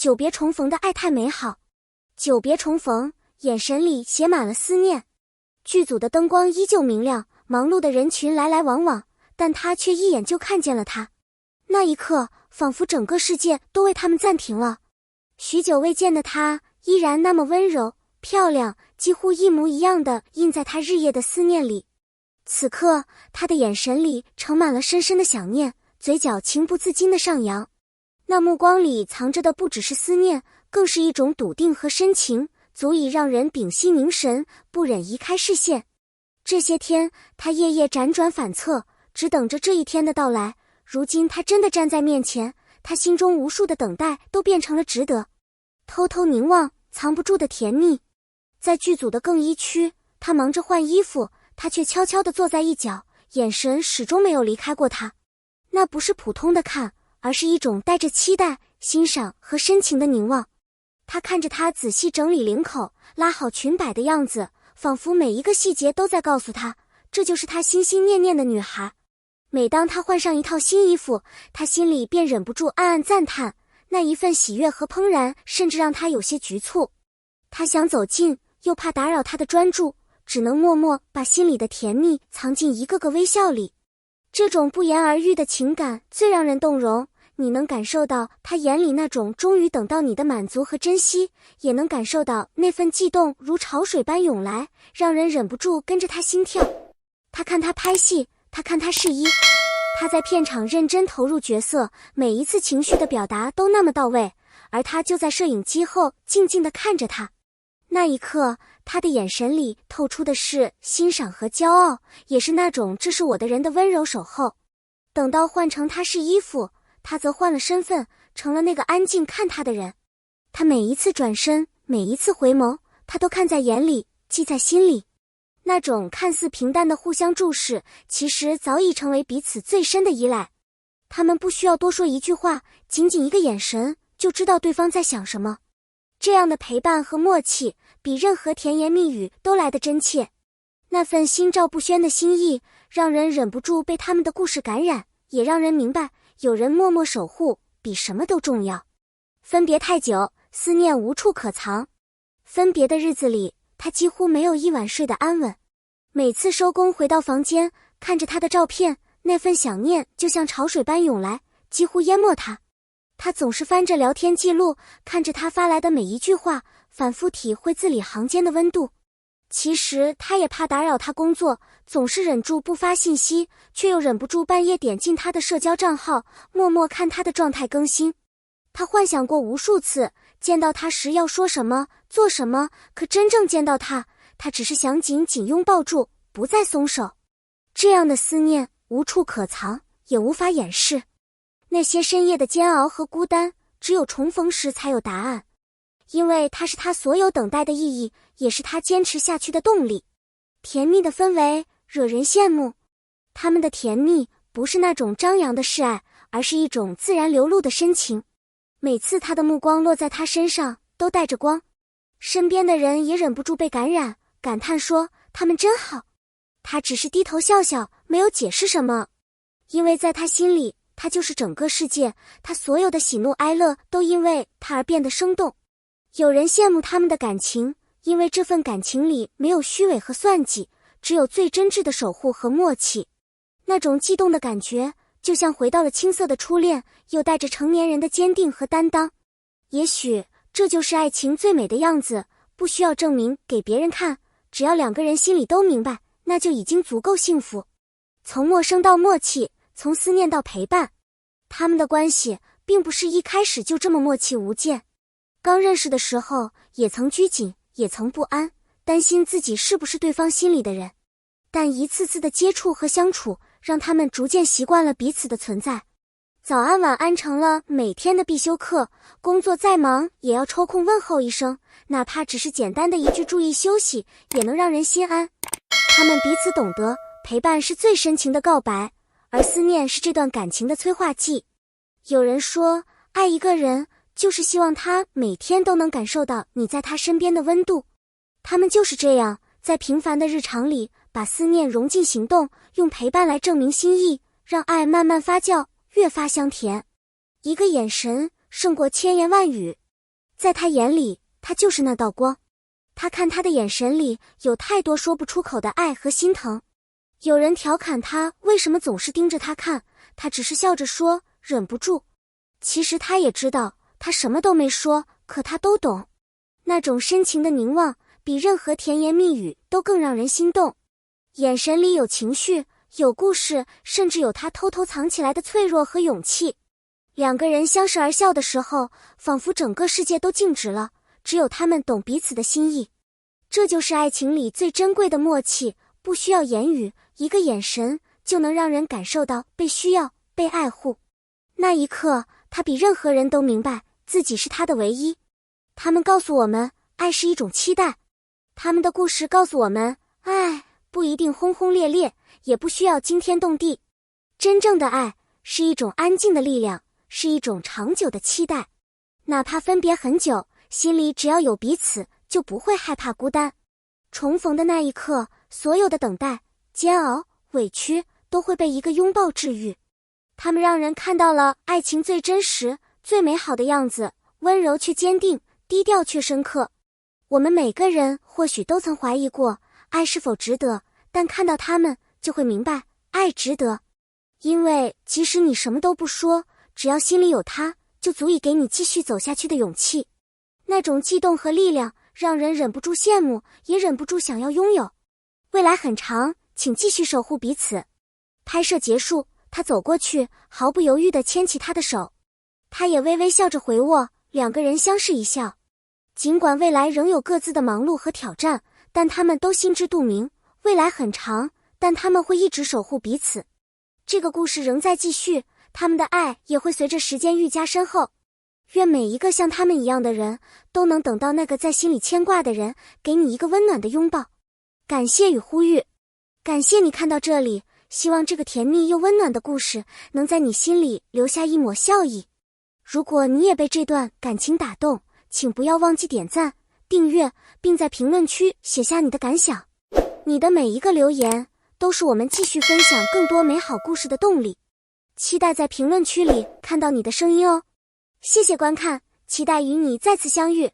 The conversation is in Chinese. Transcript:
久别重逢的爱太美好。久别重逢，眼神里写满了思念。剧组的灯光依旧明亮，忙碌的人群来来往往，但他却一眼就看见了他。那一刻，仿佛整个世界都为他们暂停了。许久未见的他，依然那么温柔、漂亮，几乎一模一样的印在他日夜的思念里。此刻，他的眼神里盛满了深深的想念，嘴角情不自禁的上扬。那目光里藏着的不只是思念，更是一种笃定和深情，足以让人屏息凝神，不忍移开视线。这些天，他夜夜辗转反侧，只等着这一天的到来。如今他真的站在面前，他心中无数的等待都变成了值得。偷偷凝望，藏不住的甜蜜。在剧组的更衣区，他忙着换衣服，他却悄悄地坐在一角，眼神始终没有离开过他。那不是普通的看，而是一种带着期待、欣赏和深情的凝望。他看着他仔细整理领口、拉好裙摆的样子，仿佛每一个细节都在告诉他，这就是他心心念念的女孩。每当他换上一套新衣服，他心里便忍不住暗暗赞叹，那一份喜悦和怦然，甚至让他有些局促。他想走近，又怕打扰他的专注，只能默默把心里的甜蜜藏进一个个微笑里。这种不言而喻的情感最让人动容，你能感受到他眼里那种终于等到你的满足和珍惜，也能感受到那份悸动如潮水般涌来，让人忍不住跟着他心跳。他看他拍戏，他看他试衣，他在片场认真投入角色，每一次情绪的表达都那么到位，而他就在摄影机后静静地看着他。那一刻，他的眼神里透出的是欣赏和骄傲，也是那种这是我的人的温柔守候。等到换成他试衣服，他则换了身份，成了那个安静看他的人。他每一次转身，每一次回眸，他都看在眼里，记在心里。那种看似平淡的互相注视，其实早已成为彼此最深的依赖。他们不需要多说一句话，仅仅一个眼神，就知道对方在想什么。这样的陪伴和默契，比任何甜言蜜语都来得真切。那份心照不宣的心意，让人忍不住被他们的故事感染，也让人明白，有人默默守护，比什么都重要。分别太久，思念无处可藏。分别的日子里，他几乎没有一晚睡得安稳。每次收工回到房间，看着他的照片，那份想念就像潮水般涌来，几乎淹没他。他总是翻着聊天记录，看着他发来的每一句话，反复体会字里行间的温度。其实他也怕打扰他工作，总是忍住不发信息，却又忍不住半夜点进他的社交账号，默默看他的状态更新。他幻想过无数次，见到他时要说什么，做什么，可真正见到他，他只是想紧紧拥抱住，不再松手。这样的思念无处可藏，也无法掩饰。那些深夜的煎熬和孤单，只有重逢时才有答案。因为它是他所有等待的意义，也是他坚持下去的动力。甜蜜的氛围惹人羡慕，他们的甜蜜不是那种张扬的示爱，而是一种自然流露的深情。每次他的目光落在他身上，都带着光。身边的人也忍不住被感染，感叹说他们真好。他只是低头笑笑，没有解释什么。因为在他心里，他就是整个世界，他所有的喜怒哀乐都因为他而变得生动。有人羡慕他们的感情，因为这份感情里没有虚伪和算计，只有最真挚的守护和默契。那种悸动的感觉，就像回到了青涩的初恋，又带着成年人的坚定和担当。也许这就是爱情最美的样子，不需要证明给别人看，只要两个人心里都明白，那就已经足够幸福。从陌生到默契，从思念到陪伴，他们的关系并不是一开始就这么默契无间。刚认识的时候，也曾拘谨，也曾不安，担心自己是不是对方心里的人。但一次次的接触和相处，让他们逐渐习惯了彼此的存在。早安晚安成了每天的必修课，工作再忙也要抽空问候一声，哪怕只是简单的一句注意休息，也能让人心安。他们彼此懂得，陪伴是最深情的告白，而思念是这段感情的催化剂。有人说，爱一个人就是希望他每天都能感受到你在他身边的温度。他们就是这样，在平凡的日常里，把思念融进行动，用陪伴来证明心意，让爱慢慢发酵，越发香甜。一个眼神胜过千言万语。在他眼里，他就是那道光。他看他的眼神里有太多说不出口的爱和心疼。有人调侃他为什么总是盯着他看，他只是笑着说忍不住。其实他也知道，他什么都没说，可他都懂。那种深情的凝望，比任何甜言蜜语都更让人心动。眼神里有情绪，有故事，甚至有他偷偷藏起来的脆弱和勇气。两个人相视而笑的时候，仿佛整个世界都静止了，只有他们懂彼此的心意。这就是爱情里最珍贵的默契，不需要言语，一个眼神就能让人感受到被需要、被爱护。那一刻，他比任何人都明白自己是他的唯一。他们告诉我们，爱是一种期待。他们的故事告诉我们，爱不一定轰轰烈烈，也不需要惊天动地。真正的爱是一种安静的力量，是一种长久的期待。哪怕分别很久，心里只要有彼此，就不会害怕孤单。重逢的那一刻，所有的等待、煎熬、委屈都会被一个拥抱治愈。他们让人看到了爱情最真实、最美好的样子，温柔却坚定，低调却深刻。我们每个人或许都曾怀疑过，爱是否值得，但看到他们，就会明白，爱值得。因为即使你什么都不说，只要心里有他，就足以给你继续走下去的勇气。那种悸动和力量，让人忍不住羡慕，也忍不住想要拥有。未来很长，请继续守护彼此。拍摄结束，他走过去，毫不犹豫地牵起她的手。他也微微笑着回握，两个人相视一笑。尽管未来仍有各自的忙碌和挑战，但他们都心知肚明，未来很长，但他们会一直守护彼此。这个故事仍在继续，他们的爱也会随着时间愈加深厚。愿每一个像他们一样的人，都能等到那个在心里牵挂的人，给你一个温暖的拥抱。感谢与呼吁，感谢你看到这里，希望这个甜蜜又温暖的故事能在你心里留下一抹笑意。如果你也被这段感情打动，请不要忘记点赞、订阅，并在评论区写下你的感想。你的每一个留言，都是我们继续分享更多美好故事的动力。期待在评论区里看到你的声音哦。谢谢观看，期待与你再次相遇。